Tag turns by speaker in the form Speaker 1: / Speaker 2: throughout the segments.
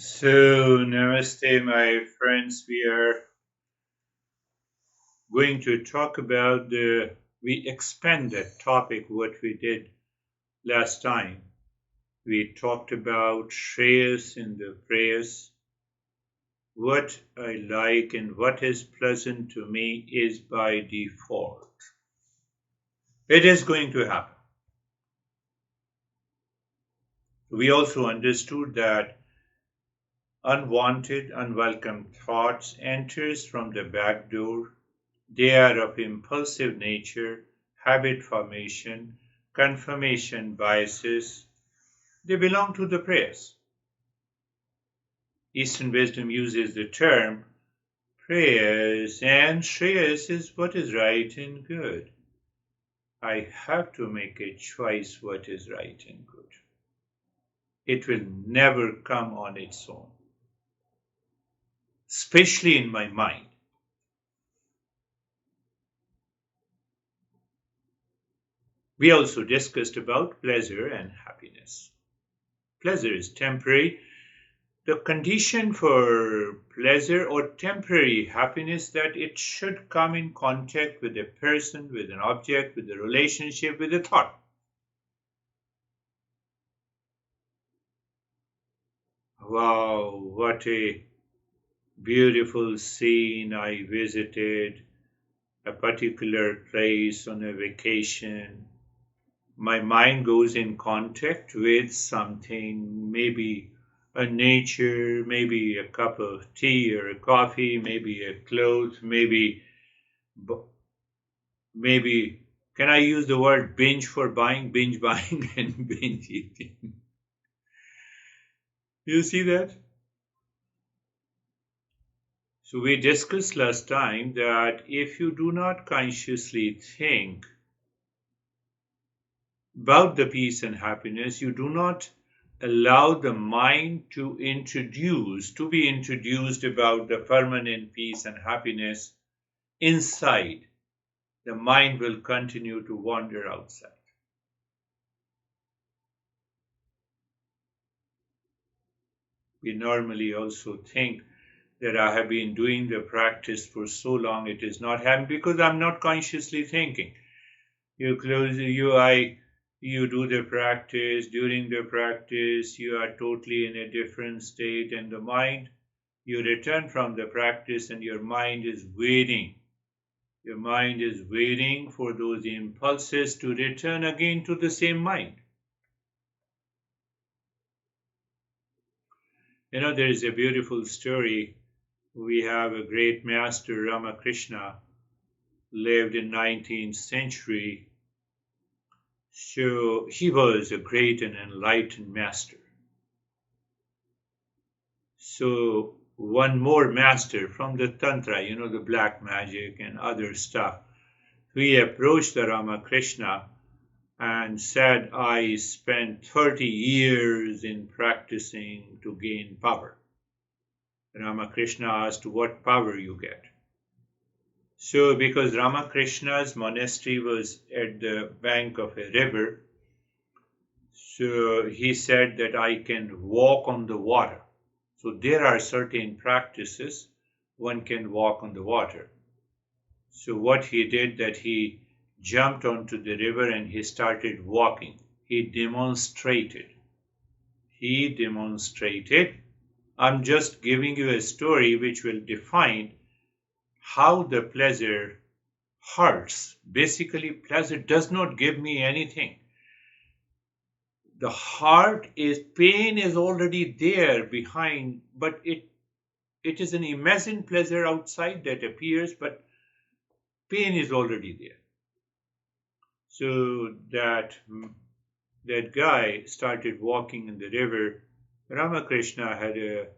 Speaker 1: So, namaste, my friends. We are going to talk about we expand that topic, what we did last time. We talked about Shreyas in the prayers. What I like and what is pleasant to me is by default. It is going to happen. We also understood that unwanted, unwelcome thoughts enters from the back door. They are of impulsive nature, habit formation, confirmation biases. They belong to the prayers. Eastern wisdom uses the term prayers, and shreyas is what is right and good. I have to make a choice what is right and good. It will never come on its own, especially in my mind. We also discussed about pleasure and happiness. Pleasure is temporary. The condition for pleasure or temporary happiness that it should come in contact with a person, with an object, with a relationship, with a thought. Wow, what a beautiful scene. I visited a particular place on a vacation. My mind goes in contact with something, maybe a nature, maybe a cup of tea or a coffee, maybe a cloth, maybe can I use the word binge for buying, binge buying and binge eating? You see that? So we discussed last time that if you do not consciously think about the peace and happiness, you do not allow the mind to be introduced about the permanent peace and happiness inside, the mind will continue to wander outside. We normally also think that I have been doing the practice for so long it is not happening because I'm not consciously thinking. You close your eye, you do the practice, during the practice you are totally in a different state, and the mind, you return from the practice and your mind is waiting. Your mind is waiting for those impulses to return again to the same mind. There is a beautiful story. We have a great master, Ramakrishna, lived in 19th century. So he was a great and enlightened master. So one more master from the tantra, the black magic and other stuff, he approached the Ramakrishna and said, I spent 30 years in practicing to gain power. Ramakrishna asked, what power you get? So because Ramakrishna's monastery was at the bank of a river, so he said that I can walk on the water. So there are certain practices one can walk on the water. So what he did that he jumped onto the river and he started walking. He demonstrated. I'm just giving you a story which will define how the pleasure hurts. Basically, pleasure does not give me anything. The pain is already there behind, but it is an imagined pleasure outside that appears, but pain is already there. So that guy started walking in the river. Ramakrishna had a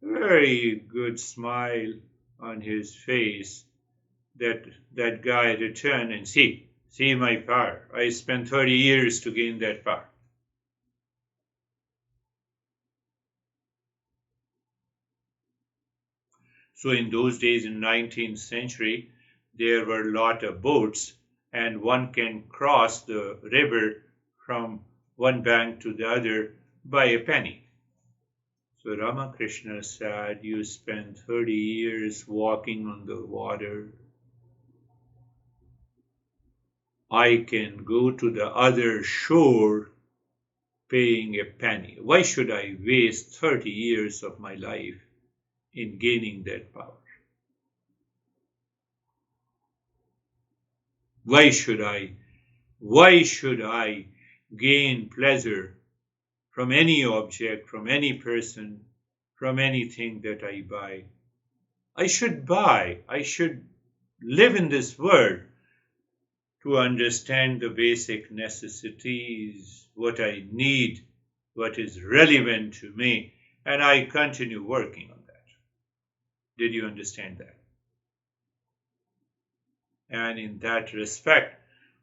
Speaker 1: very good smile on his face. That guy returned and see my power. I spent 30 years to gain that power. So in those days in 19th century, there were a lot of boats and one can cross the river from one bank to the other by a penny. So Ramakrishna said, you spend 30 years walking on the water. I can go to the other shore paying a penny. Why should I waste 30 years of my life in gaining that power? Why should I gain pleasure from any object, from any person, from anything that I buy? I should live in this world to understand the basic necessities, what I need, what is relevant to me, and I continue working on that. Did you understand that? And in that respect,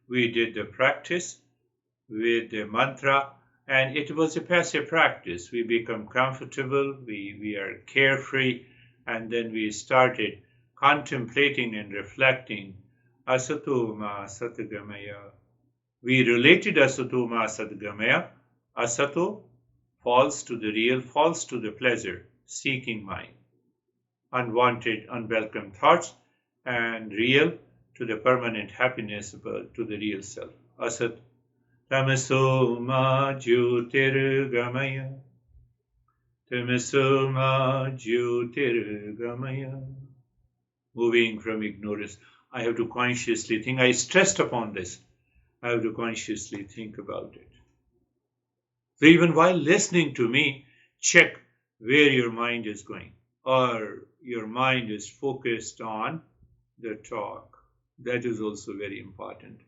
Speaker 1: we did the practice with the mantra, and it was a passive practice. We become comfortable, we are carefree, and then we started contemplating and reflecting asato ma satgamaya. We related asato ma satgamaya. Asato, false to the real, false to the pleasure seeking mind, unwanted, unwelcome thoughts, and real to the permanent happiness, to the real self. Asat tamaso ma jyotirgamaya. Tamaso ma jyotirgamaya. Moving from ignorance. I have to consciously think. I stressed upon this. I have to consciously think about it. So even while listening to me, check where your mind is going, or your mind is focused on the talk. That is also very important.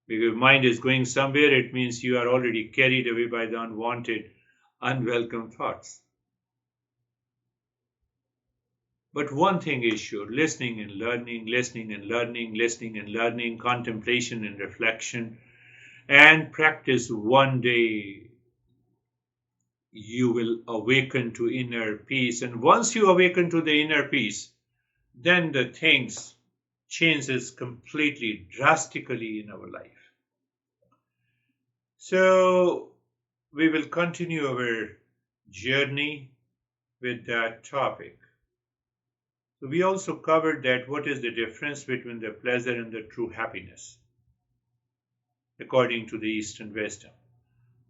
Speaker 1: Because if mind is going somewhere, it means you are already carried away by the unwanted, unwelcome thoughts. But one thing is sure, listening and learning, listening and learning, listening and learning, contemplation and reflection, and practice, one day you will awaken to inner peace. And once you awaken to the inner peace, then the things changes completely, drastically in our life. So we will continue our journey with that topic. So we also covered that what is the difference between the pleasure and the true happiness, according to the Eastern wisdom.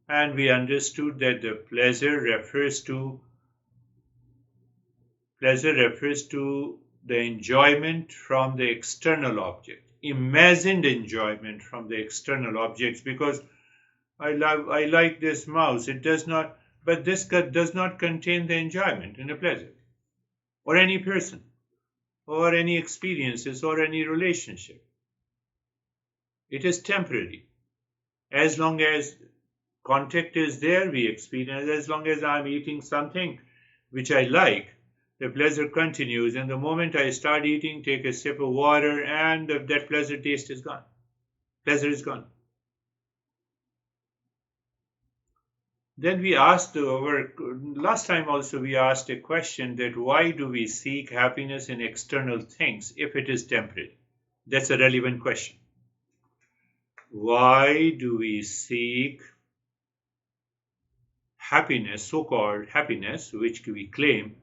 Speaker 1: And we understood that the pleasure refers to the enjoyment from the external object, imagined enjoyment from the external objects, because I like this mouse. It does not, but this does not contain the enjoyment and the pleasure, or any person, or any experiences, or any relationship. It is temporary. As long as contact is there, we experience. As long as I'm eating something which I like, the pleasure continues. And the moment I start eating, take a sip of water, and that pleasure taste is gone. Pleasure is gone. Then we asked last time also we asked a question that why do we seek happiness in external things if it is temporary? That's a relevant question. Why do we seek happiness, so-called happiness, which we claim,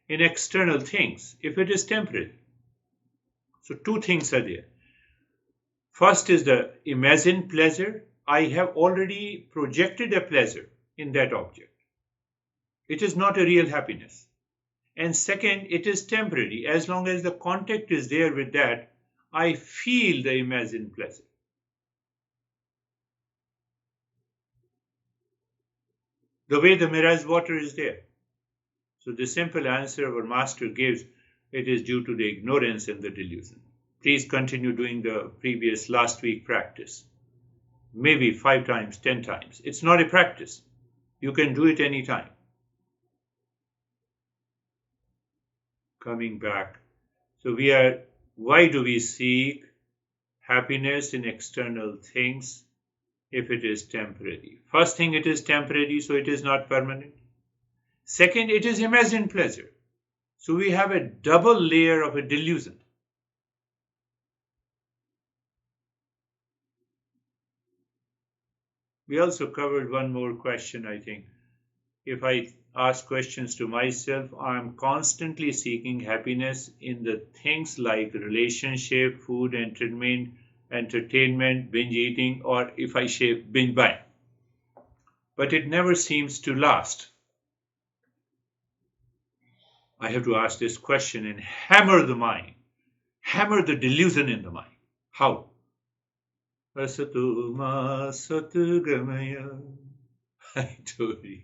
Speaker 1: in external things if it is temporary? So two things are there. First is the imagined pleasure. I have already projected a pleasure in that object. It is not a real happiness. And second, it is temporary. As long as the contact is there with that, I feel the imagined pleasure. The way the mirage water is there. So the simple answer our master gives, it is due to the ignorance and the delusion. Please continue doing the previous last week practice. Maybe 5 times, 10 times. It's not a practice. You can do it anytime. Coming back. So why do we seek happiness in external things if it is temporary? First thing, it is temporary, so it is not permanent. Second, it is imagined pleasure. So we have a double layer of a delusion. We also covered one more question, I think. If ask questions to myself, I'm constantly seeking happiness in the things like relationship, food, entertainment, binge eating, or if I say binge buying. But it never seems to last. I have to ask this question and hammer the mind, hammer the delusion in the mind. How? Asatu ma satu gamaya. I told you.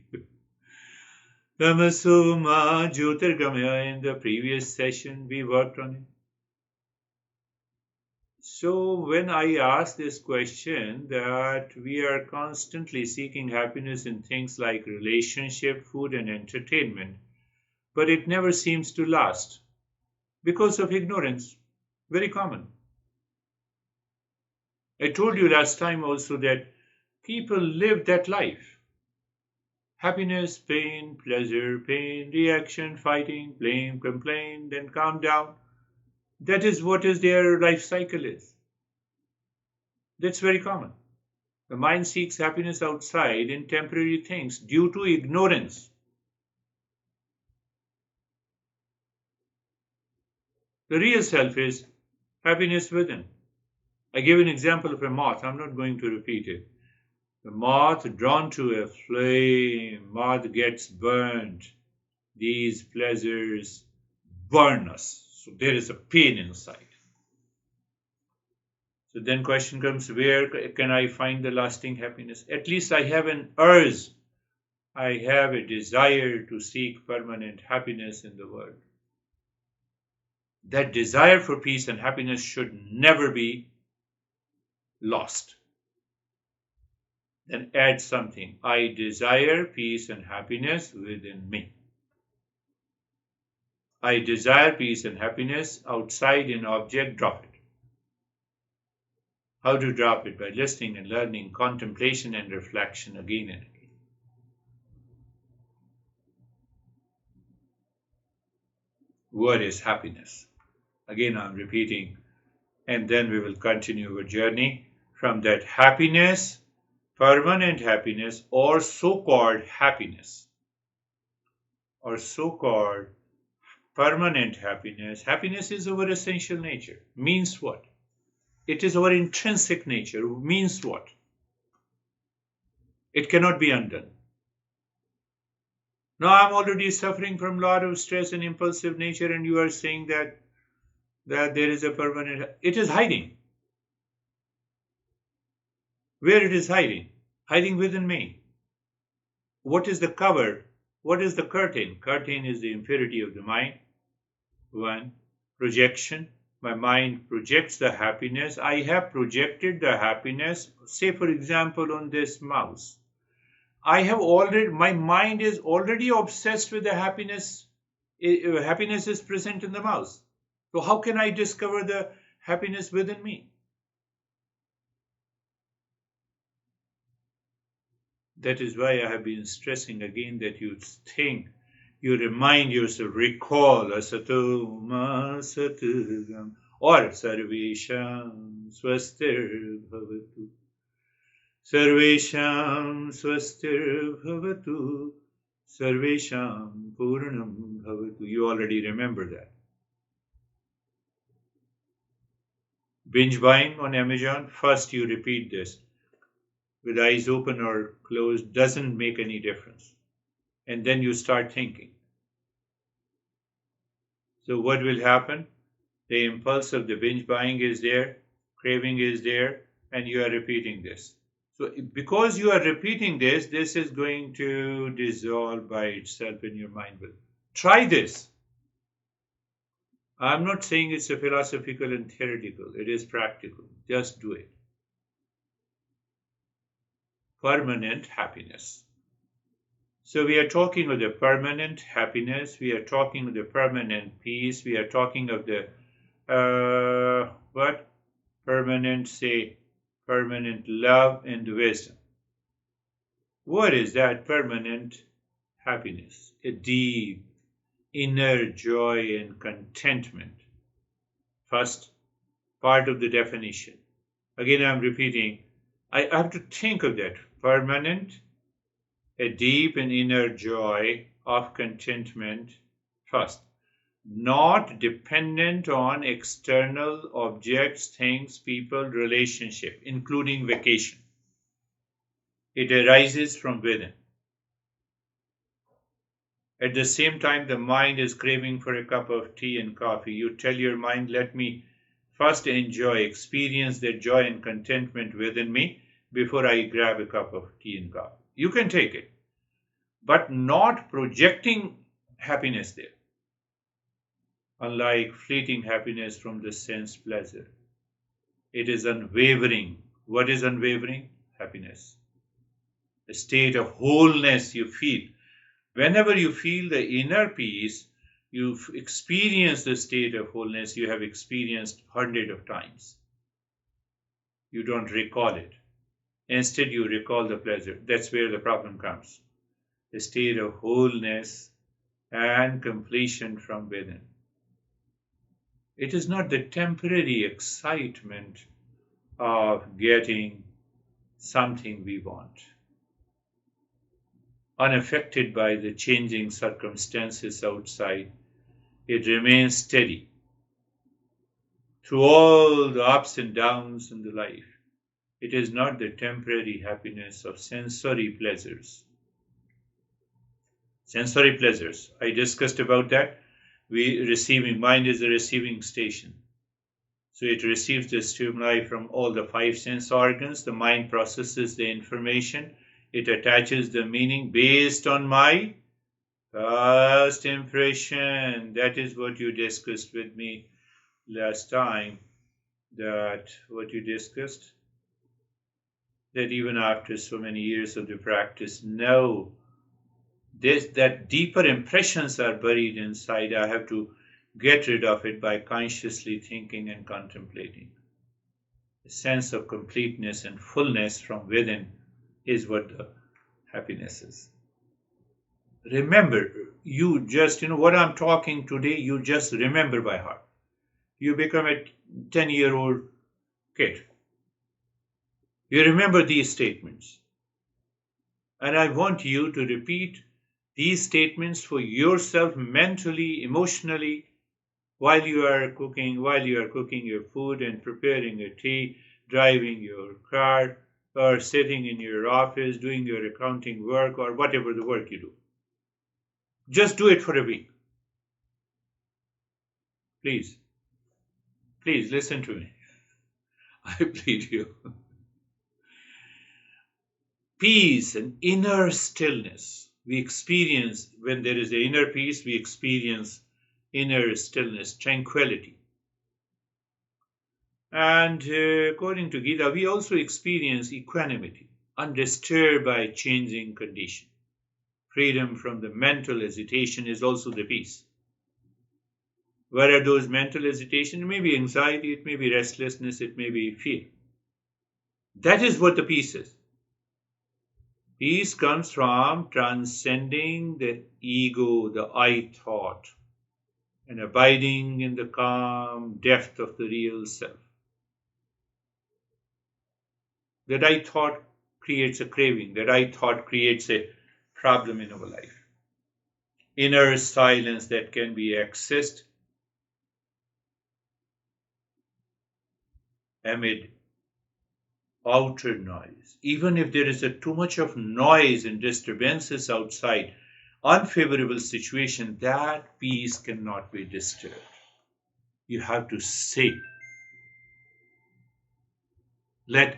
Speaker 1: Tamaso ma jyotirgamaya. In the previous session, we worked on it. So when I ask this question that we are constantly seeking happiness in things like relationship, food, and entertainment, but it never seems to last because of ignorance. Very common. I told you last time also that people live that life. Happiness, pain, pleasure, pain, reaction, fighting, blame, complain, then calm down. That is what is their life cycle is. That's very common. The mind seeks happiness outside in temporary things due to ignorance. The real self is happiness within. I give an example of a moth. I'm not going to repeat it. The moth drawn to a flame, moth gets burned. These pleasures burn us. So there is a pain inside. So then question comes, where can I find the lasting happiness? At least I have an urge. I have a desire to seek permanent happiness in the world. That desire for peace and happiness should never be lost. Then add something. I desire peace and happiness within me. I desire peace and happiness outside an object, drop it. How to drop it? By listening and learning, contemplation and reflection again and again. What is happiness? Again, I'm repeating, and then we will continue our journey from that happiness, permanent happiness, or so-called happiness, or so-called permanent happiness. Happiness is our essential nature. Means what? It is our intrinsic nature. Means what? It cannot be undone. Now I'm already suffering from a lot of stress and impulsive nature, and you are saying that there is a permanent. It is hiding. Where it is hiding? Hiding within me. What is the cover? What is the curtain? Curtain is the impurity of the mind. One, projection. My mind projects the happiness. I have projected the happiness, say for example on this mouse. My mind is already obsessed with the happiness. Happiness is present in the mouse. So how can I discover the happiness within me? That is why I have been stressing again that you think, you remind yourself, recall asato ma satugam or sarvesham swastir bhavatu. Sarvesham swastir bhavatu. Sarvesham purnam bhavatu. You already remember that. Binge buying on Amazon, first you repeat this. With eyes open or closed doesn't make any difference. And then you start thinking. So what will happen? The impulse of the binge buying is there, craving is there, and you are repeating this. So because you are repeating this, this is going to dissolve by itself in your mind. Try this. I'm not saying it's a philosophical and theoretical. It is practical. Just do it. Permanent happiness. So we are talking of the permanent happiness. We are talking of the permanent peace. We are talking of the permanent love and wisdom. What is that permanent happiness? A deep inner joy and contentment. First part of the definition. Again, I'm repeating. I have to think of that. Permanent, a deep and inner joy of contentment first, not dependent on external objects, things, people, relationship, including vacation. It arises from within. At the same time, the mind is craving for a cup of tea and coffee. You tell your mind, let me first enjoy, experience that joy and contentment within me before I grab a cup of tea and coffee. You can take it, but not projecting happiness there, unlike fleeting happiness from the sense pleasure. It is unwavering. What is unwavering? Happiness. A state of wholeness you feel. Whenever you feel the inner peace, you've experienced the state of wholeness you have experienced hundreds of times. You don't recall it. Instead, you recall the pleasure. That's where the problem comes. A state of wholeness and completion from within. It is not the temporary excitement of getting something we want, unaffected by the changing circumstances outside. It remains steady through all the ups and downs in the life. It is not the temporary happiness of sensory pleasures. Sensory pleasures, I discussed about that. Mind is a receiving station. So it receives the stimuli from all the five sense organs. The mind processes the information. It attaches the meaning based on my first impression. That is what you discussed with me last time. That even after so many years of the practice, no, that deeper impressions are buried inside. I have to get rid of it by consciously thinking and contemplating. A sense of completeness and fullness from within is what the happiness is. Remember, you just, what I'm talking today, you just remember by heart. You become a 10-year-old kid. You remember these statements. And I want you to repeat these statements for yourself mentally, emotionally, while you are cooking your food and preparing your tea, driving your car, or sitting in your office, doing your accounting work, or whatever the work you do. Just do it for a week. Please listen to me. I plead you. Peace and inner stillness. We experience, when there is an inner peace, we experience inner stillness, tranquility. And according to Gita, we also experience equanimity, undisturbed by changing condition. Freedom from the mental hesitation is also the peace. Where are those mental hesitation? It may be anxiety, it may be restlessness, it may be fear. That is what the peace is. Peace comes from transcending the ego, the I thought, and abiding in the calm depth of the real self. That I thought creates a craving, that I thought creates a problem in our life. Inner silence that can be accessed amid outer noise. Even if there is too much of noise and disturbances outside, unfavorable situation, that peace cannot be disturbed. You have to say.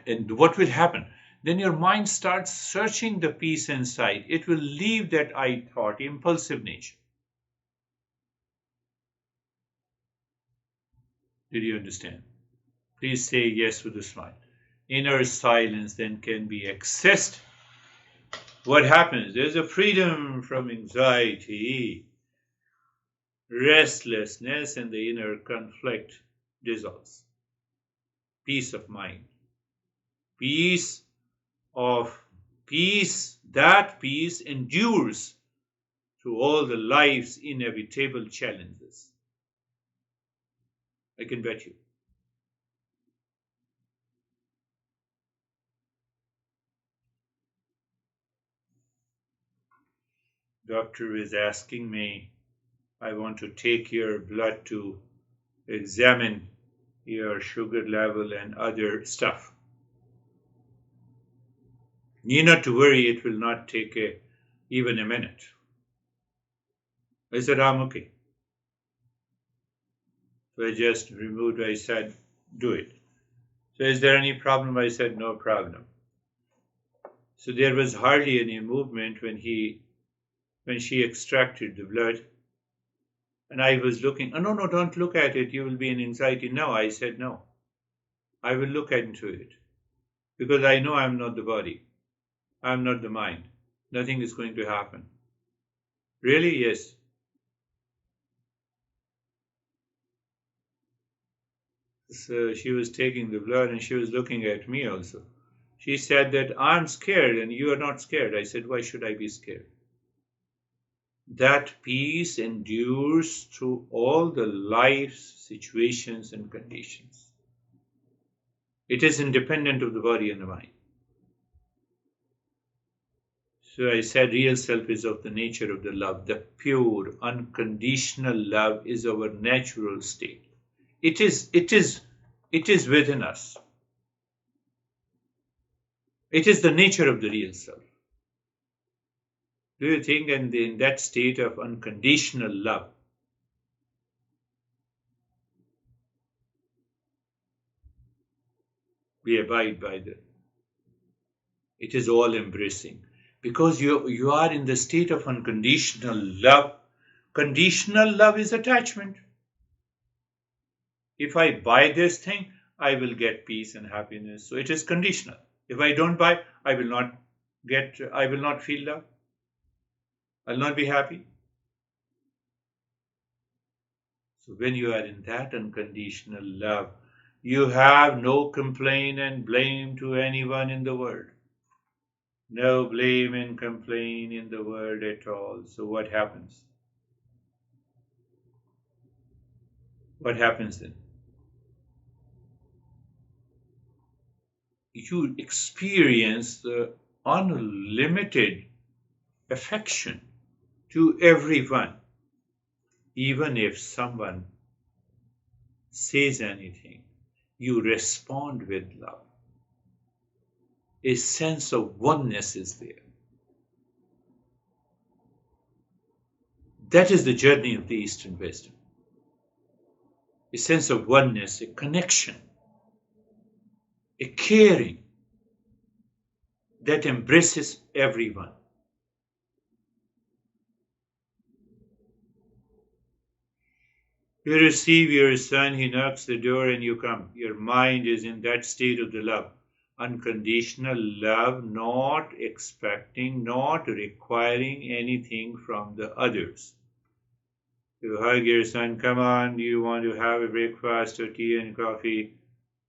Speaker 1: And what will happen? Then your mind starts searching the peace inside. It will leave that I thought, impulsive nature. Did you understand? Please say yes with a smile. Inner silence then can be accessed. What happens? There's a freedom from anxiety, restlessness, and the inner conflict dissolves. Peace of mind. That peace endures through all the life's inevitable challenges. I can bet you. Doctor is asking me, I want to take your blood to examine your sugar level and other stuff. Need not to worry, it will not take even a minute. I said, I'm okay. So I just removed, I said, do it. So is there any problem? I said, no problem. So there was hardly any movement when she extracted the blood. And I was looking, oh, no, don't look at it. You will be in anxiety. No, I said, no. I will look into it. Because I know I'm not the body. I'm not the mind. Nothing is going to happen. Really? Yes. So she was taking the blood and she was looking at me also. She said that I'm scared and you are not scared. I said, why should I be scared? That peace endures through all the life's situations and conditions. It is independent of the body and the mind. So I said real self is of the nature of the love. The pure, unconditional love is our natural state. It is within us. It is the nature of the real self. Do you think in that state of unconditional love, we abide by it is all embracing. Because you are in the state of unconditional love. Conditional love is attachment. If I buy this thing, I will get peace and happiness. So it is conditional. If I don't buy, I will not feel love. I'll not be happy. So when you are in that unconditional love, you have no complaint and blame to anyone in the world. No blame and complaint in the world at all. So what happens? What happens then? You experience the unlimited affection to everyone. Even if someone says anything, you respond with love. A sense of oneness is there. That is the journey of the Eastern wisdom. A sense of oneness, a connection, a caring that embraces everyone. You receive your son, he knocks the door and you come. Your mind is in that state of the love. Unconditional love, not expecting, not requiring anything from the others. You hug your son, come on, do you want to have a breakfast or tea and coffee?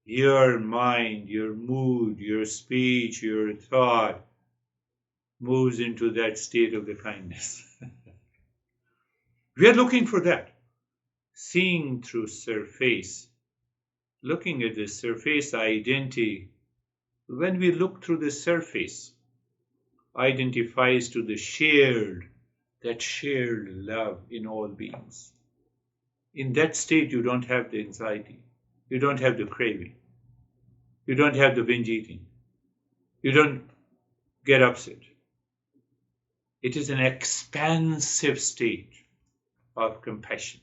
Speaker 1: Your mind, your mood, your speech, your thought moves into that state of the kindness. We are looking for that. Seeing through surface, looking at the surface identity. When we look through the surface, identifies to the shared love in all beings. In that state, you don't have the anxiety. You don't have the craving. You don't have the binge eating. You don't get upset. It is an expansive state of compassion.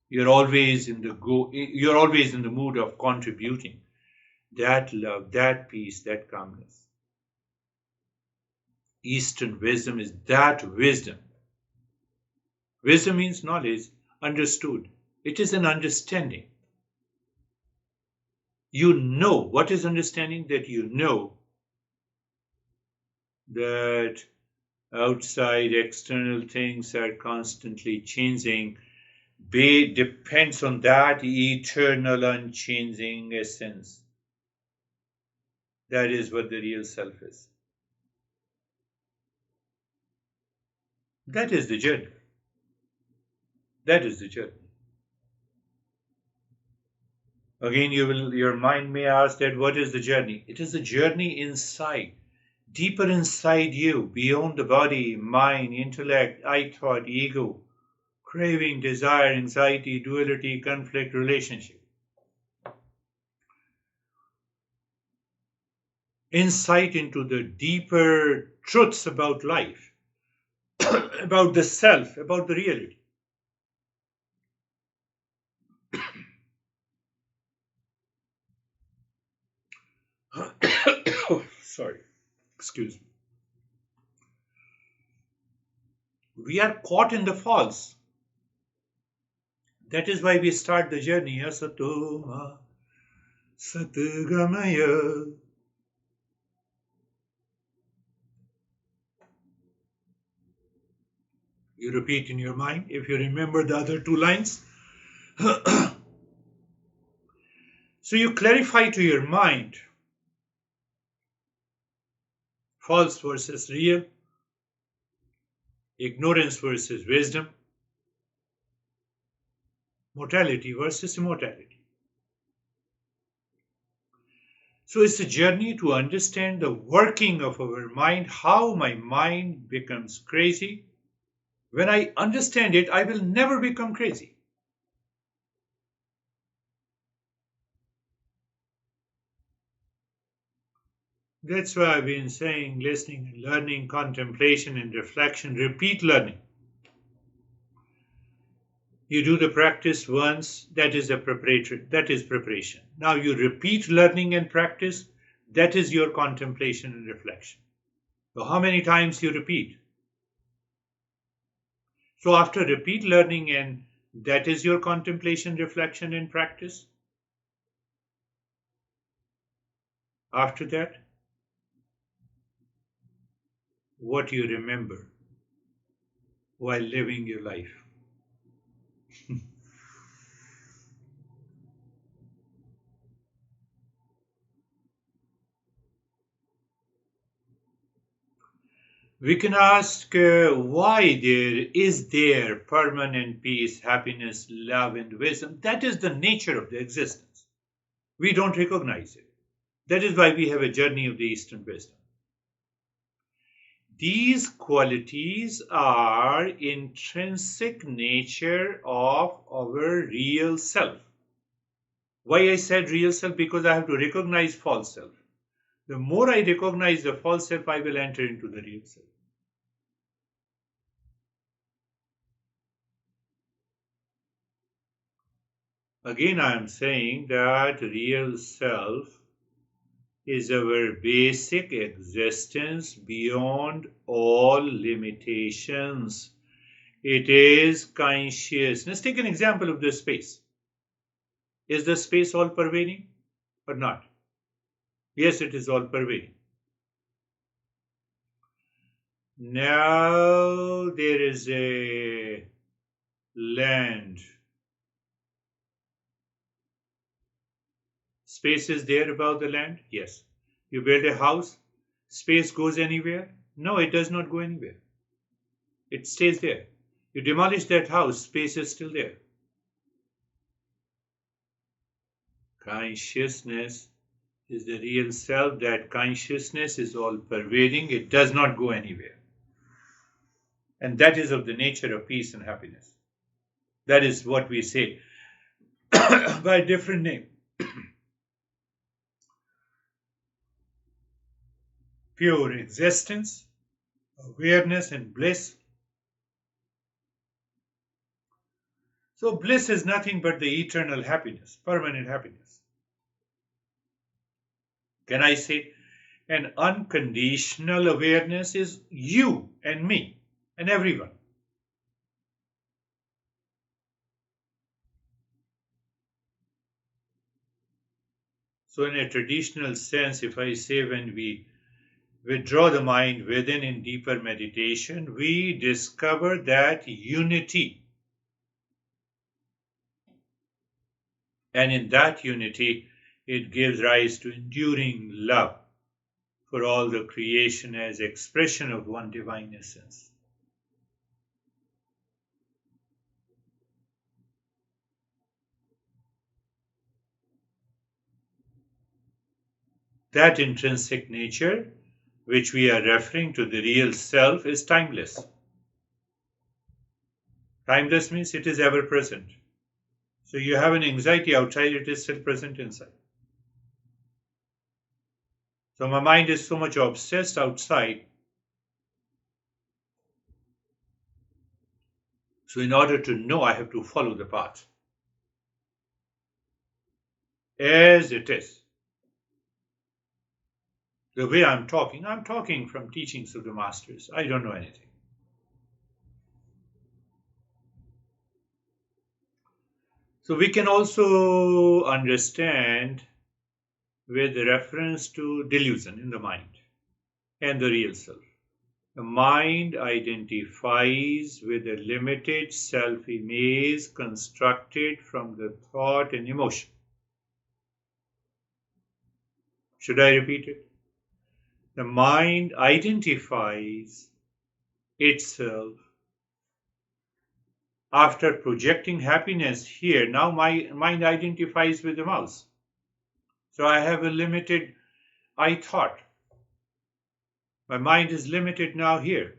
Speaker 1: You're always in the mood of contributing that love, that peace, that calmness. Eastern wisdom is that wisdom. Wisdom means knowledge, understood. It is an understanding. You know what is understanding? That you know that outside external things are constantly changing. Depends on that eternal unchanging essence. That is what the real self is. That is the journey. That is the journey. Again, your mind may ask that what is the journey? It is a journey inside, deeper inside you, beyond the body, mind, intellect, I thought, ego, craving, desire, anxiety, duality, conflict, relationship. Insight into the deeper truths about life, about the self, about the reality. Sorry, excuse me. We are caught in the false. That is why we start the journey. Asatoma Satgamaya. You repeat in your mind if you remember the other two lines. So you clarify to your mind false versus real, ignorance versus wisdom, mortality versus immortality. So it's a journey to understand the working of our mind, how my mind becomes crazy. When I understand it, I will never become crazy. That's why I've been saying listening and learning, contemplation and reflection, repeat learning. You do the practice once, that is preparation. Now you repeat learning and practice, that is your contemplation and reflection. So how many times you repeat? So after repeat learning and that is your contemplation, reflection and practice. After that, what you remember while living your life. We can ask why there permanent peace, happiness, love, and wisdom. That is the nature of the existence. We don't recognize it. That is why we have a journey of the Eastern wisdom. These qualities are intrinsic nature of our real self. Why I said real self? Because I have to recognize false self. The more I recognize the false self, I will enter into the real self. Again, I am saying that real self is our basic existence beyond all limitations. It is consciousness. Take an example of the space. Is the space all pervading or not? Yes, it is all pervading. Now there is a land. Space is there above the land? Yes. You build a house, space goes anywhere? No, it does not go anywhere. It stays there. You demolish that house, space is still there. Consciousness is the real self. That consciousness is all pervading. It does not go anywhere. And that is of the nature of peace and happiness. That is what we say by a different name. Pure existence, awareness, and bliss. So, bliss is nothing but the eternal happiness, permanent happiness. Can I say? An unconditional awareness is you and me and everyone. So, in a traditional sense, if I say when we withdraw the mind within in deeper meditation, we discover that unity. And in that unity, it gives rise to enduring love for all the creation as expression of one divine essence. That intrinsic nature which we are referring to, the real self, is timeless. Timeless means it is ever present. So you have an anxiety outside, it is still present inside. So my mind is so much obsessed outside. So in order to know, I have to follow the path as it is. The way I'm talking from teachings of the masters. I don't know anything. So we can also understand with reference to delusion in the mind and the real self. The mind identifies with a limited self-image constructed from the thought and emotion. Should I repeat it? The mind identifies itself after projecting happiness here. Now my mind identifies with the mouse. So I have a limited I thought. My mind is limited now here.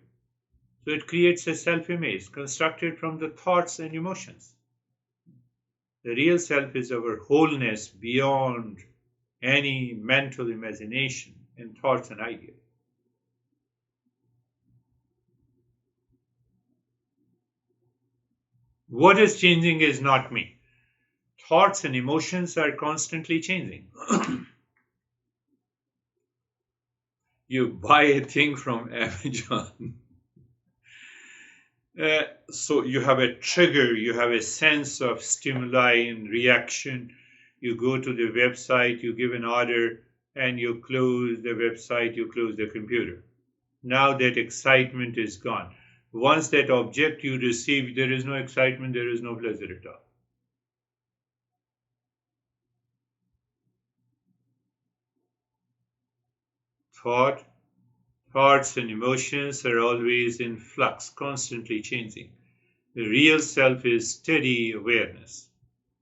Speaker 1: So it creates a self-image constructed from the thoughts and emotions. The real self is our wholeness beyond any mental imagination and thoughts and ideas. What is changing is not me. Thoughts and emotions are constantly changing. You buy a thing from Amazon. So you have a trigger, you have a sense of stimuli and reaction. You go to the website, you give an order, and you close the website, you close the computer. Now that excitement is gone. Once that object you receive, there is no excitement, there is no pleasure at all. Thoughts and emotions are always in flux, constantly changing. The real self is steady awareness,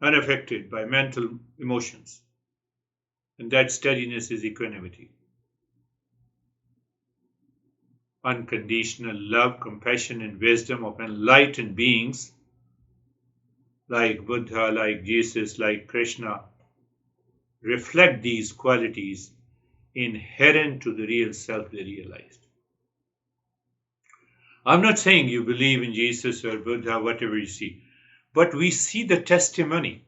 Speaker 1: unaffected by mental emotions. And that steadiness is equanimity. Unconditional love, compassion, and wisdom of enlightened beings like Buddha, like Jesus, like Krishna reflect these qualities inherent to the real self they realized. I'm not saying you believe in Jesus or Buddha, whatever you see, but we see the testimony.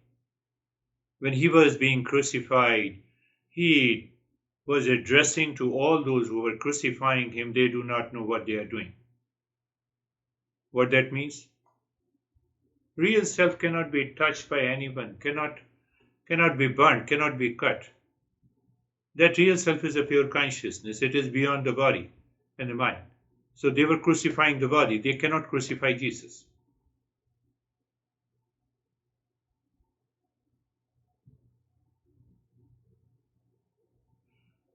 Speaker 1: When he was being crucified, he was addressing to all those who were crucifying him, they do not know what they are doing. What that means? Real self cannot be touched by anyone, cannot be burnt, cannot be cut. That real self is a pure consciousness. It is beyond the body and the mind. So they were crucifying the body. They cannot crucify Jesus.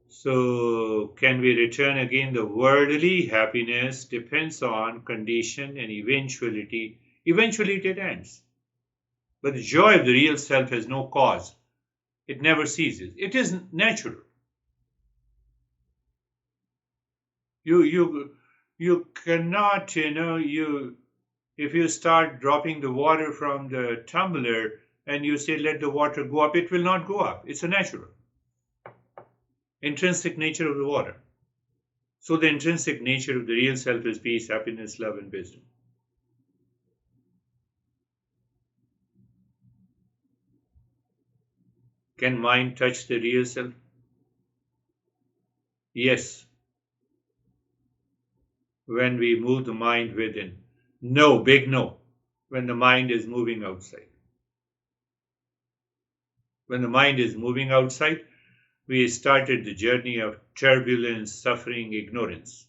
Speaker 1: So can we return again? The worldly happiness depends on condition and eventuality. Eventually it ends. But the joy of the real self has no cause. It never ceases. It is natural. You cannot, if you start dropping the water from the tumbler and you say let the water go up, it will not go up. It's a natural. Intrinsic nature of the water. So the intrinsic nature of the real self is peace, happiness, love, and wisdom. Can mind touch the real self? Yes. When we move the mind within. No, big no. When the mind is moving outside. When the mind is moving outside, we started the journey of turbulence, suffering, ignorance,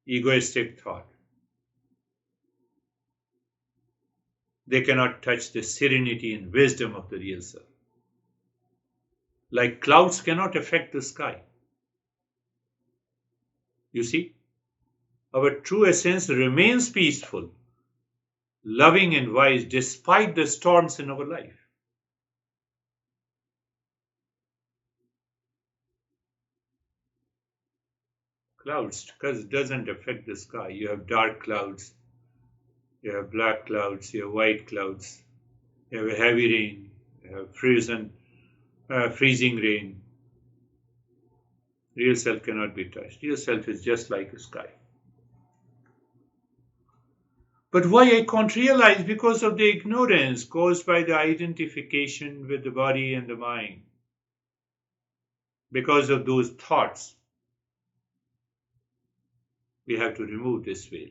Speaker 1: egoistic thought. They cannot touch the serenity and wisdom of the real self. Like clouds cannot affect the sky. You see, our true essence remains peaceful, loving and wise despite the storms in our life. clouds because it doesn't affect the sky. You have dark clouds, you have black clouds, you have white clouds, you have a heavy rain, you have freezing rain. Real self cannot be touched. Real self is just like a sky. But why I can't realize? Because of the ignorance caused by the identification with the body and the mind. Because of those thoughts, we have to remove this veil.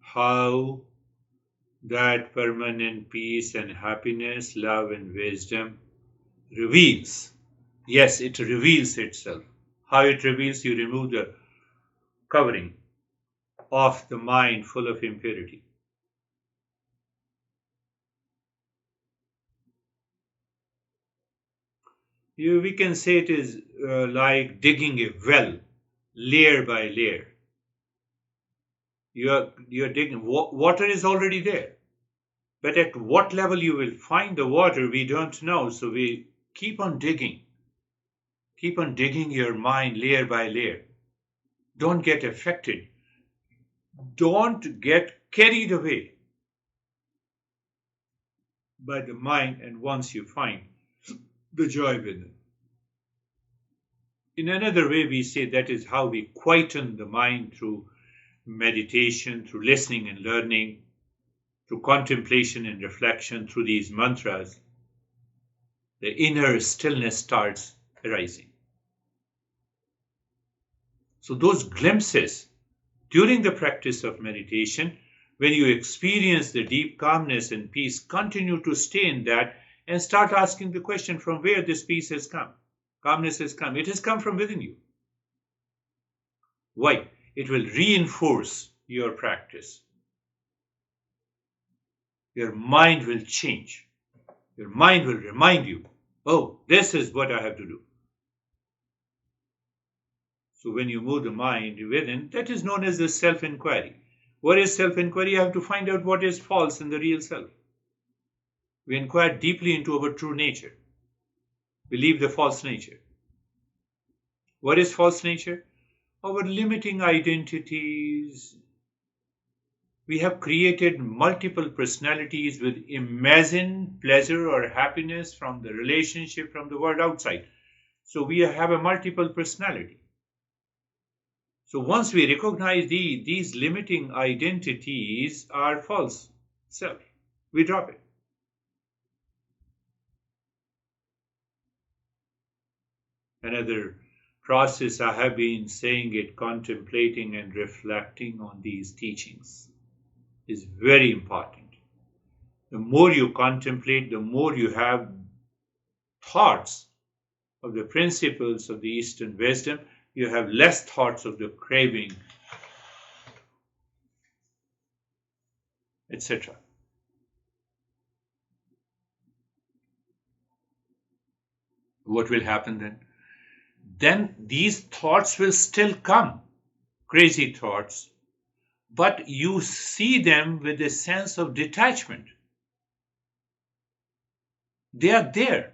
Speaker 1: How that permanent peace and happiness, love and wisdom reveals. Yes, it reveals itself. How it reveals, you remove the covering of the mind full of impurity. We can say it is like digging a well, layer by layer. You're digging. Water is already there, but at what level you will find the water, we don't know. So we keep on digging. Keep on digging your mind layer by layer. Don't get affected. Don't get carried away by the mind, and once you find the joy within. In another way, we say that is how we quieten the mind through meditation, through listening and learning, through contemplation and reflection, through these mantras. The inner stillness starts arising. So, those glimpses during the practice of meditation, when you experience the deep calmness and peace, continue to stay in that and start asking the question from where this peace has come. Calmness has come. It has come from within you. Why? It will reinforce your practice. Your mind will change. Your mind will remind you, oh, this is what I have to do. So when you move the mind within, that is known as the self-inquiry. What is self-inquiry? You have to find out what is false in the real self. We inquire deeply into our true nature. We leave the false nature. What is false nature? Our limiting identities. We have created multiple personalities with imagined pleasure or happiness from the relationship, from the world outside. So we have a multiple personality. So once we recognize these limiting identities are false self, we drop it. Another process, I have been saying it, contemplating and reflecting on these teachings is very important. The more you contemplate, the more you have thoughts of the principles of the Eastern wisdom, you have less thoughts of the craving, etc. What will happen then? Then these thoughts will still come, crazy thoughts, but you see them with a sense of detachment. They are there,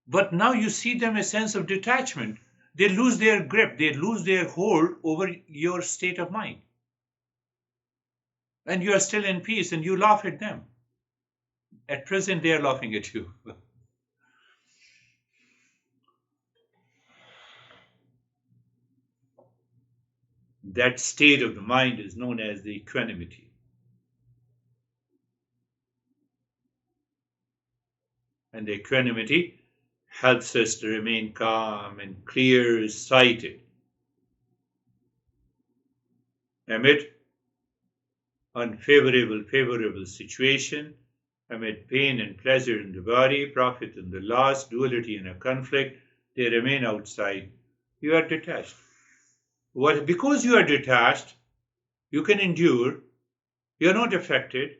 Speaker 1: but now you see them a sense of detachment. They lose their grip, they lose their hold over your state of mind. And you are still in peace and you laugh at them. At present, they are laughing at you. That state of the mind is known as the equanimity. And the equanimity helps us to remain calm and clear-sighted amid favorable situation, amid pain and pleasure in the body, profit and the loss, duality and a conflict. They remain outside. You are detached. Because you are detached, you can endure. You are not affected.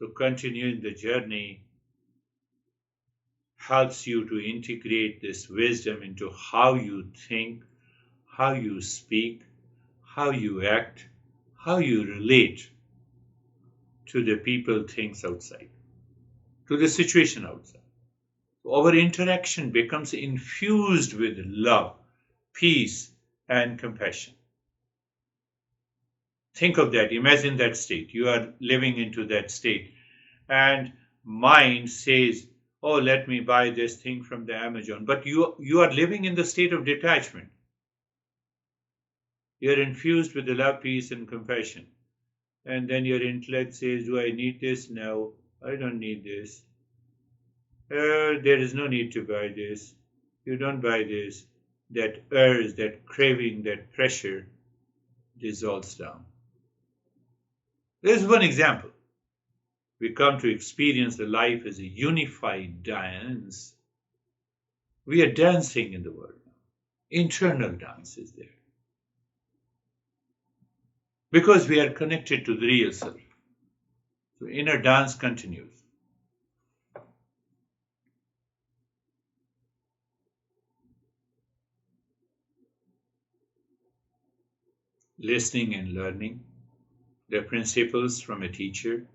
Speaker 1: So continuing the journey, helps you to integrate this wisdom into how you think, how you speak, how you act, how you relate to the people, things outside, to the situation outside. Our interaction becomes infused with love, peace, and compassion. Think of that. Imagine that state. You are living into that state. And mind says, oh, let me buy this thing from the Amazon. But you are living in the state of detachment. You are infused with the love, peace, and compassion. And then your intellect says, do I need this? No, I don't need this. There is no need to buy this. You don't buy this. That urge, that craving, that pressure dissolves down. There's one example. We come to experience the life as a unified dance. We are dancing in the world. Internal dance is there. Because we are connected to the real self. So inner dance continues. Listening and learning the principles from a teacher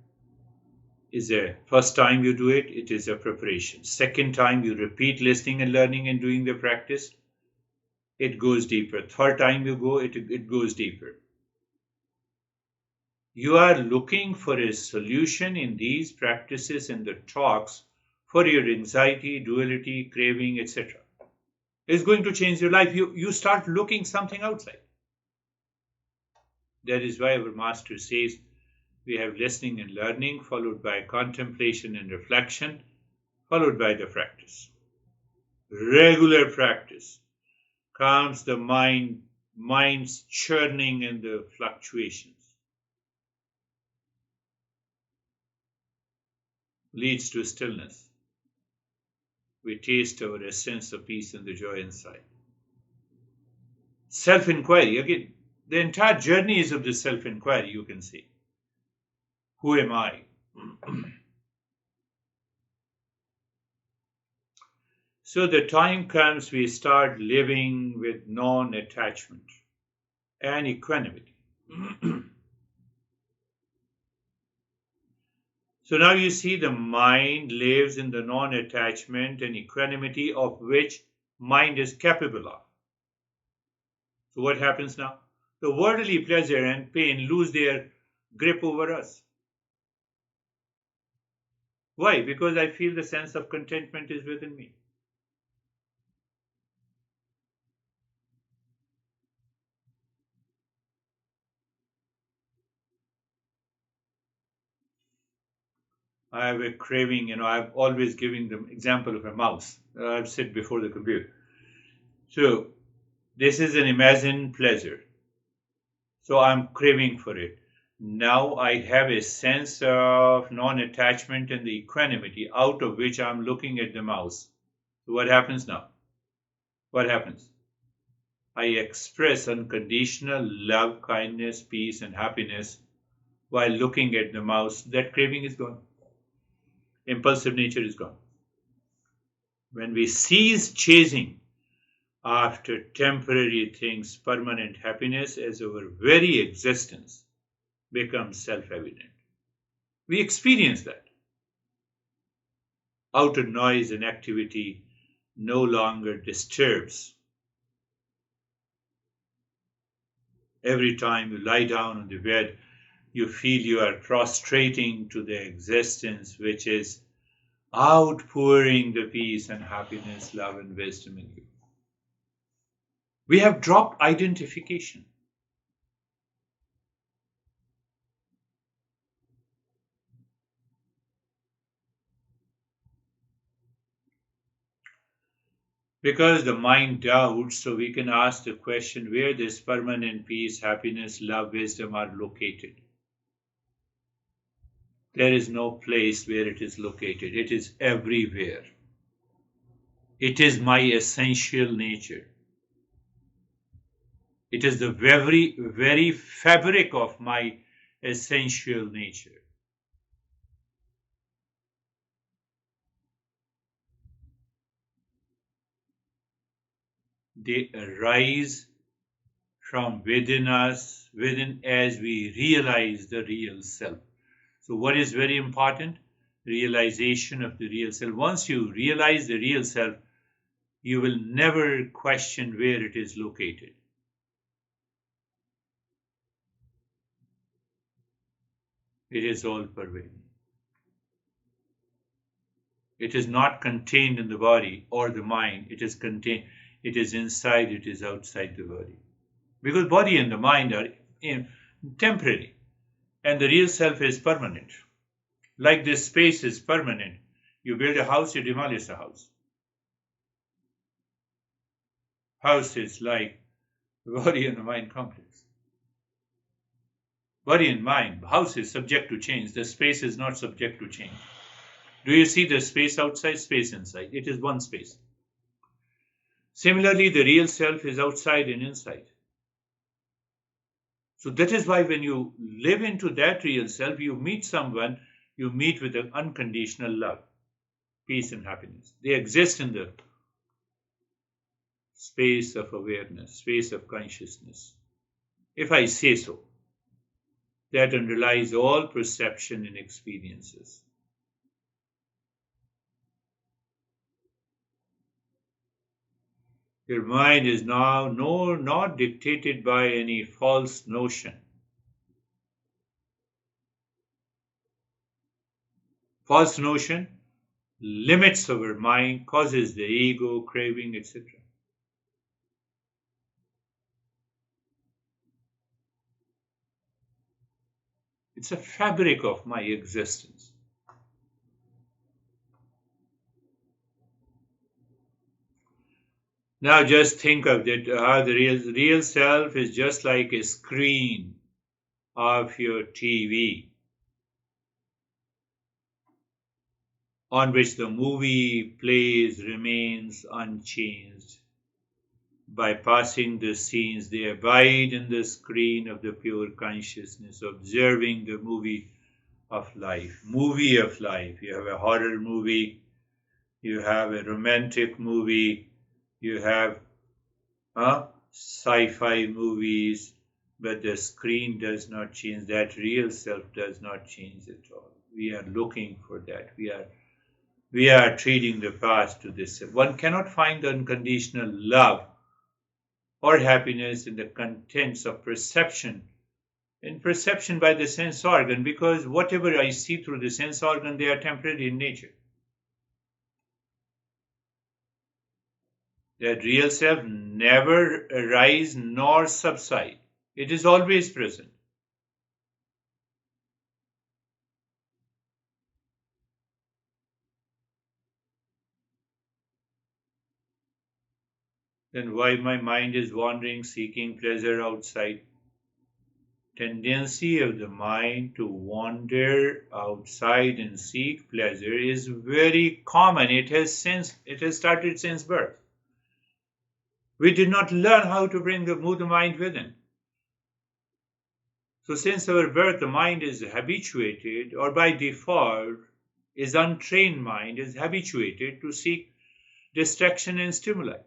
Speaker 1: is a first time you do it, it is a preparation. Second time you repeat listening and learning and doing the practice, it goes deeper. Third time you go, it goes deeper. You are looking for a solution in these practices and the talks for your anxiety, duality, craving, etc. It's going to change your life. You start looking something outside. That is why our master says we have listening and learning, followed by contemplation and reflection, followed by the practice. Regular practice calms the mind's churning and the fluctuations. Leads to stillness. We taste our essence of peace and the joy inside. Self-inquiry, again, the entire journey is of the self-inquiry, you can say. Who am I? So the time comes we start living with non-attachment and equanimity. So now you see the mind lives in the non-attachment and equanimity of which mind is capable of. So what happens now? The worldly pleasure and pain lose their grip over us. Why? Because I feel the sense of contentment is within me. I have a craving, I'm always giving the example of a mouse. I've sit before the computer. So this is an imagined pleasure. So I'm craving for it. Now I have a sense of non-attachment and the equanimity out of which I'm looking at the mouse. So what happens now? What happens? I express unconditional love, kindness, peace, and happiness while looking at the mouse. That craving is gone. Impulsive nature is gone. When we cease chasing after temporary things, permanent happiness as our very existence becomes self-evident. We experience that. Outer noise and activity no longer disturbs. Every time you lie down on the bed, you feel you are prostrating to the existence which is outpouring the peace and happiness, love and wisdom in you. We have dropped identification. Because the mind doubts, so we can ask the question where this permanent peace, happiness, love, wisdom are located. There is no place where it is located. It is everywhere. It is my essential nature. It is the very fabric of my essential nature. they arise from within us, within as we realize the real self. So what is very important? Realization of the real self. Once you realize the real self, you will never question where it is located. It is all pervading. It is not contained in the body or the mind. It is contained. It is inside. It is outside the body. Because body and the mind are temporary, and the real self is permanent. Like this space is permanent. You build a house, you demolish the house. House is like the body and the mind complex. Body and mind, house is subject to change. The space is not subject to change. Do you see the space outside, space inside? It is one space. Similarly, the real self is outside and inside. So that is why when you live into that real self, you meet someone, you meet with an unconditional love, peace and happiness. They exist in the space of awareness, space of consciousness. If I say so, that underlies all perception and experiences. Your mind is now not dictated by any false notion. False notion limits our mind, causes the ego, craving, etc. It's a fabric of my existence. Now just think of it, the real self is just like a screen of your TV on which the movie plays, remains unchanged. By passing the scenes, they abide in the screen of the pure consciousness, observing the movie of life. Movie of life. You have a horror movie, you have a romantic movie, you have sci-fi movies, but the screen does not change. That real self does not change at all. We are looking for that. We are trading the past to this. One cannot find unconditional love or happiness in the contents of perception, in perception by the sense organ, because whatever I see through the sense organ, they are temporary in nature. That real self never arise nor subside. It is always present. Then why my mind is wandering, seeking pleasure outside? Tendency of the mind to wander outside and seek pleasure is very common. It has started since birth. We did not learn how to move the mind within. So since our birth, the mind is habituated, or by default, is untrained mind, is habituated to seek distraction and stimuli.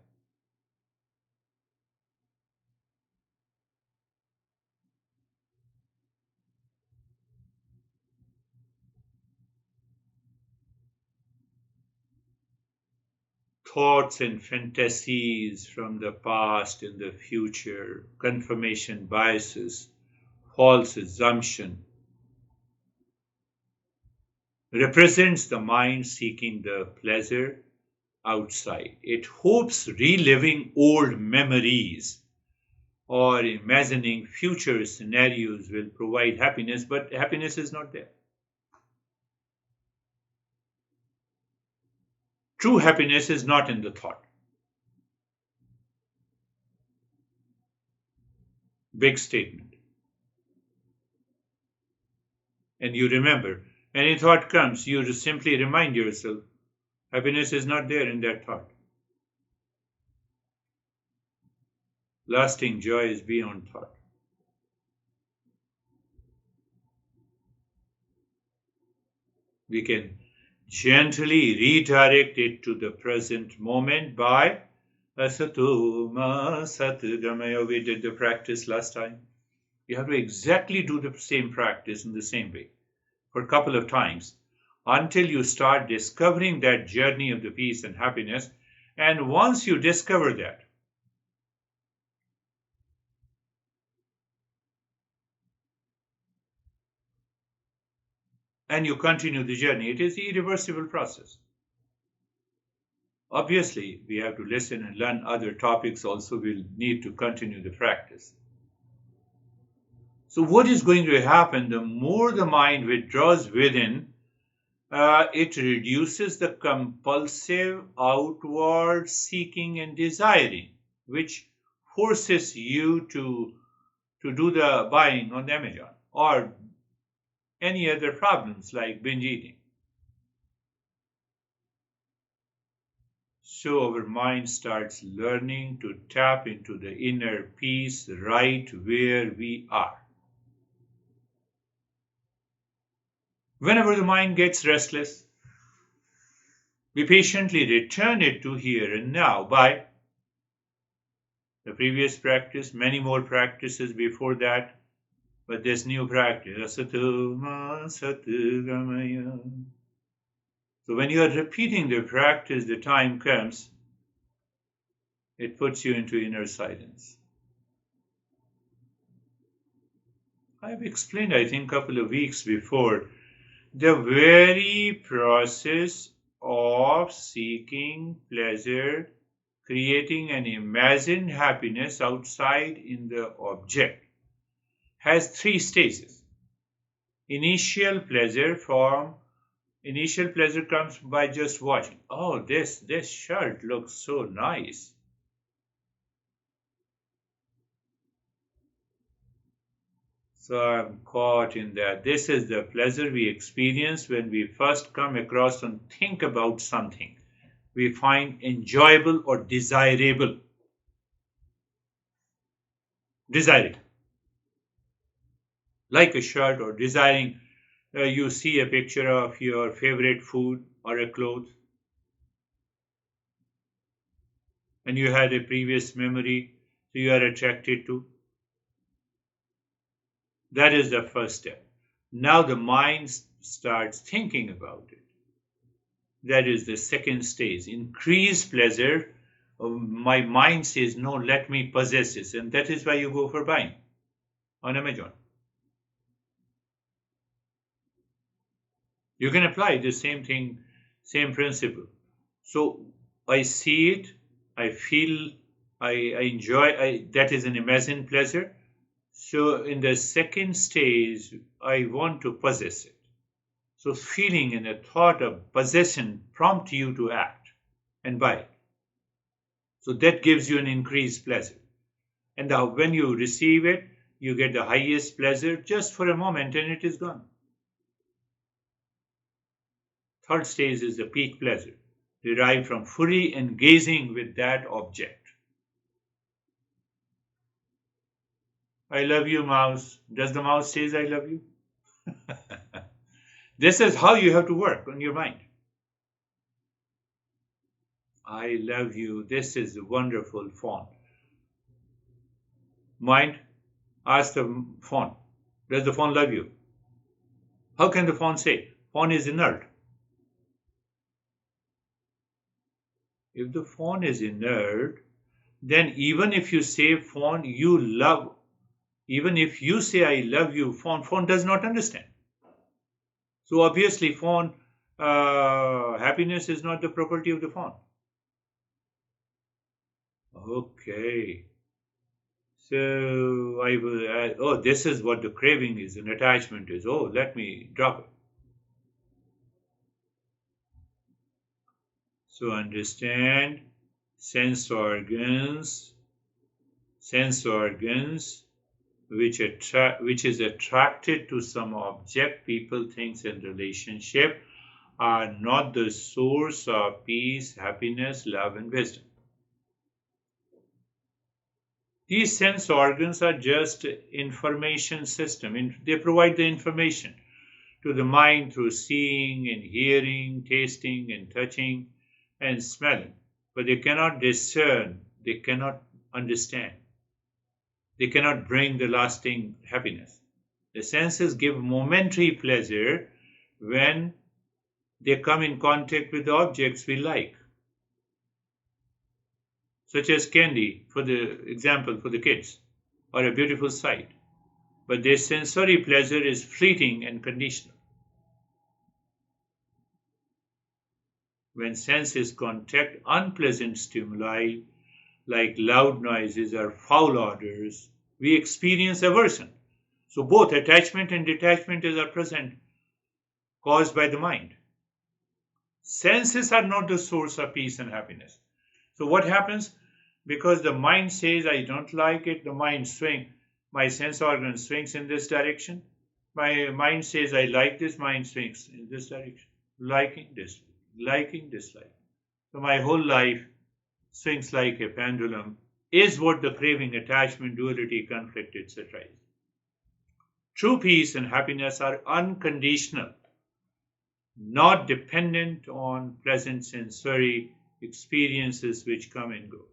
Speaker 1: Thoughts and fantasies from the past and the future, confirmation biases, false assumption, represents the mind seeking the pleasure outside. It hopes reliving old memories or imagining future scenarios will provide happiness, but happiness is not there. True happiness is not in the thought. Big statement. And you remember, any thought comes, you just simply remind yourself, happiness is not there in that thought. Lasting joy is beyond thought. We can gently redirect it to the present moment by Asato ma sat gamaya. We did the practice last time. You have to exactly do the same practice in the same way for a couple of times until you start discovering that journey of the peace and happiness. And once you discover that, and you continue the journey, it is the irreversible process. Obviously, we have to listen and learn other topics also. We'll need to continue the practice. So, what is going to happen? The more the mind withdraws within, it reduces the compulsive outward seeking and desiring, which forces you to do the buying on Amazon or any other problems like binge eating. So our mind starts learning to tap into the inner peace right where we are. Whenever the mind gets restless, we patiently return it to here and now by the previous practice, many more practices before that, but this new practice. So when you are repeating the practice, the time comes, it puts you into inner silence. I've explained, I think, a couple of weeks before, the very process of seeking pleasure, creating an imagined happiness outside in the object, has three stages. Initial pleasure comes by just watching. Oh, this shirt looks so nice. So I'm caught in that. This is the pleasure we experience when we first come across and think about something we find enjoyable or desirable. Desiring. Like a shirt or desiring, you see a picture of your favorite food or a clothes, and you had a previous memory, so you are attracted to. That is the first step. Now the mind starts thinking about it. That is the second stage. Increased pleasure. My mind says, no, let me possess this. And that is why you go for buying on Amazon. You can apply the same thing, same principle. So I see it, I feel, I enjoy, that is an imagined pleasure. So in the second stage, I want to possess it. So feeling and a thought of possession prompt you to act and buy it. So that gives you an increased pleasure. And when you receive it, you get the highest pleasure just for a moment and it is gone. Third stage is the peak pleasure, derived from fully engaging with that object. I love you, mouse. Does the mouse say I love you? This is how you have to work on your mind. I love you. This is a wonderful phone. Mind, ask the phone. Does the phone love you? How can the phone say? Phone is inert. If the phone is inert, then even if you say phone, you love, even if you say I love you, phone does not understand. So obviously phone, happiness is not the property of the phone. Okay. So I will, this is what the craving is, an attachment is. Oh, let me drop it. So understand sense organs which is attracted to some object, people, things, and relationship are not the source of peace, happiness, love, and wisdom. These sense organs are just information system. They provide the information to the mind through seeing and hearing, tasting and touching and smelling. But they cannot discern They cannot understand. They cannot bring the lasting happiness. The senses give momentary pleasure when they come in contact with the objects we like, such as candy, for the example, for the kids, or a beautiful sight. But their sensory pleasure is fleeting and conditional. When senses contact unpleasant stimuli like loud noises or foul odors, we experience aversion. So both attachment and detachment are present, caused by the mind. Senses are not the source of peace and happiness. So what happens? Because the mind says, I don't like it, the mind swings. My sense organ swings in this direction. My mind says, I like this, mind swings in this direction. Liking, dislike. So my whole life swings like a pendulum, is what the craving, attachment, duality, conflict, etc. is. True peace and happiness are unconditional, not dependent on pleasant sensory experiences which come and go.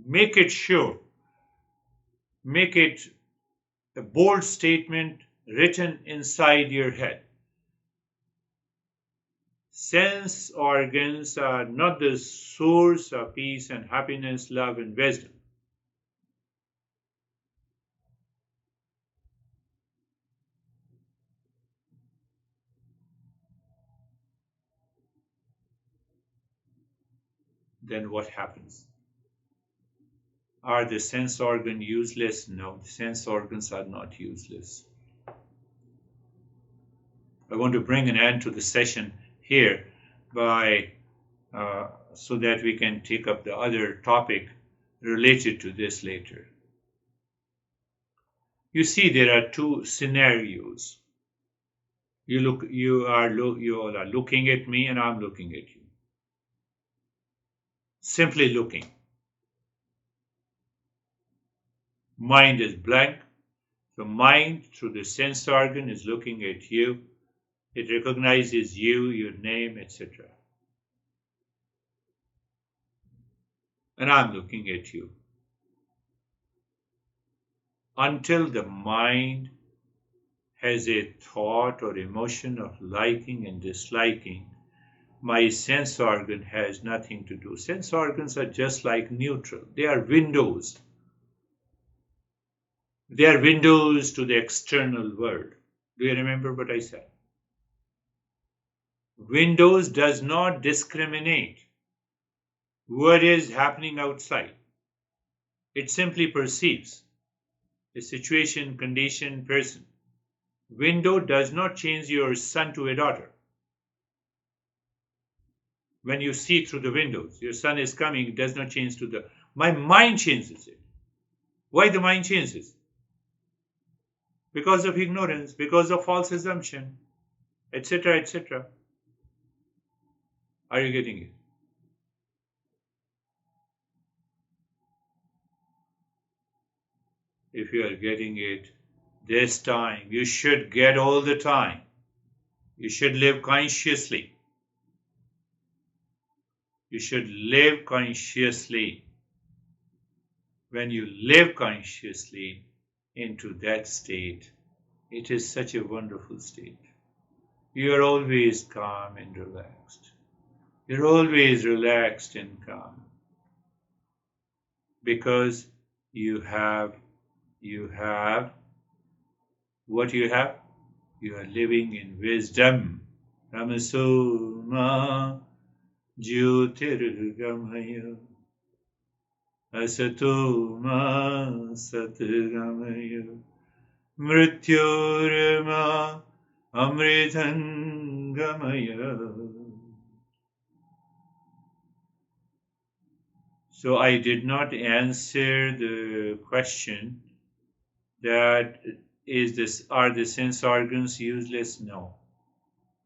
Speaker 1: Make it sure. Make it a bold statement written inside your head. Sense organs are not the source of peace and happiness, love and wisdom. Then what happens? Are the sense organs useless? No, the sense organs are not useless. I want to bring an end to the session here by so that we can take up the other topic related to this later. You see, there are two scenarios. You all are looking at me, and I'm looking at you. Simply looking. Mind is blank. The mind, through the sense organ, is looking at you. It recognizes you, your name, etc. And I'm looking at you. Until the mind has a thought or emotion of liking and disliking, my sense organ has nothing to do. Sense organs are just like neutral. They are windows. They are windows to the external world. Do you remember what I said? Windows does not discriminate what is happening outside. It simply perceives a situation, condition, person. Window does not change your son to a daughter. When you see through the windows, your son is coming, it does not change to the... My mind changes it. Why the mind changes? Because of ignorance, because of false assumption, etc., etc. Are you getting it? If you are getting it this time, you should get all the time. You should live consciously. You should live consciously. When you live consciously into that state, it is such a wonderful state. You are always calm and relaxed. You're always relaxed and calm. Because you have what you have? You are living in wisdom. Ramasoma Jyotirgamaya Asatoma Satgamaya Mrityorma Amritangamaya. So I did not answer the question that are the sense organs useless? No.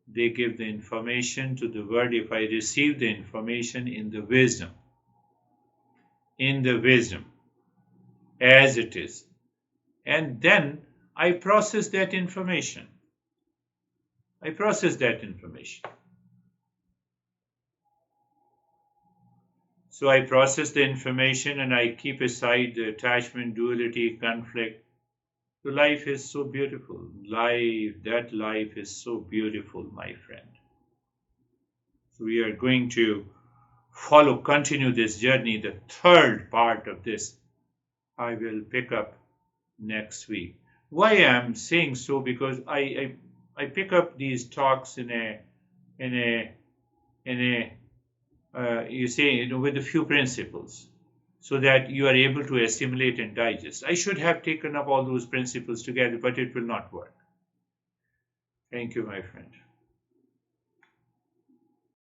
Speaker 1: They give the information to the world. If I receive the information in the wisdom, as it is, and then I process that information. So I process the information and I keep aside the attachment, duality, conflict. So life is so beautiful. That life is so beautiful, my friend. So we are going to continue this journey. The third part of this I will pick up next week. Why I'm saying so? Because I pick up these talks in a you say, with a few principles, so that you are able to assimilate and digest. I should have taken up all those principles together, but it will not work. Thank you, my friend.